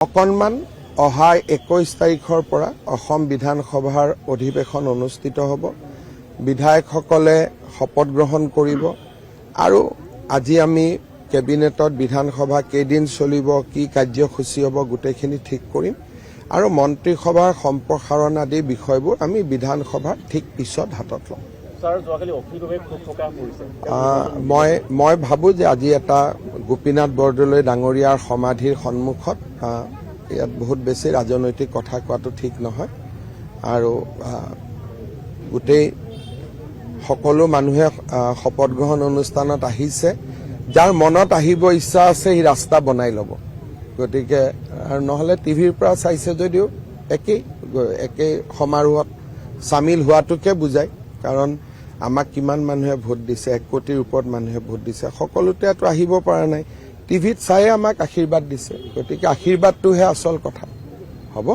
অকণমান অহা 21 তাৰিখৰ পৰা অসম বিধানসভাৰ অধিৱেশন অনুষ্ঠিত হ'ব। বিধায়কসকলে শপত গ্ৰহণ কৰিব আৰু আজি আমি কেবিনেটত বিধানসভা কেইদিন চলিব, কি কাৰ্যসূচী হ'ব গোটেইখিনি ঠিক কৰিম আৰু মন্ত্ৰীসভাৰ সম্প্ৰসাৰণ আদি বিষয়বোৰ আমি বিধানসভাৰ ঠিক পিছত হাতত ল'ম। মই ভাবোঁ যে আজি এটা গোপীনাথ বৰদলৈ ডাঙৰীয়াৰ সমাধিৰ সন্মুখত ইয়াত বহুত বেছি ৰাজনৈতিক কথা কোৱাটো ঠিক নহয় আৰু গোটেই সকলো মানুহে শপত গ্ৰহণ অনুষ্ঠানত আহিছে। যাৰ মনত আহিব ইচ্ছা আছে সি ৰাস্তা বনাই ল'ব, গতিকে আৰু নহ'লে টিভিৰ পৰা চাইছে যদিও একেই সমাৰোহত চামিল হোৱাটোকে বুজায়। কাৰণ আমাক কিমান মানুহে ভোট দিছে, 1 কোটিৰ ওপৰত মানুহে ভোট দিছে, সকলোতেতো আহিব পৰা নাই। টিভিত চাই আমাক আশীৰ্বাদ দিছে, গতিকে আশীৰ্বাদটোহে আচল কথা হ'ব।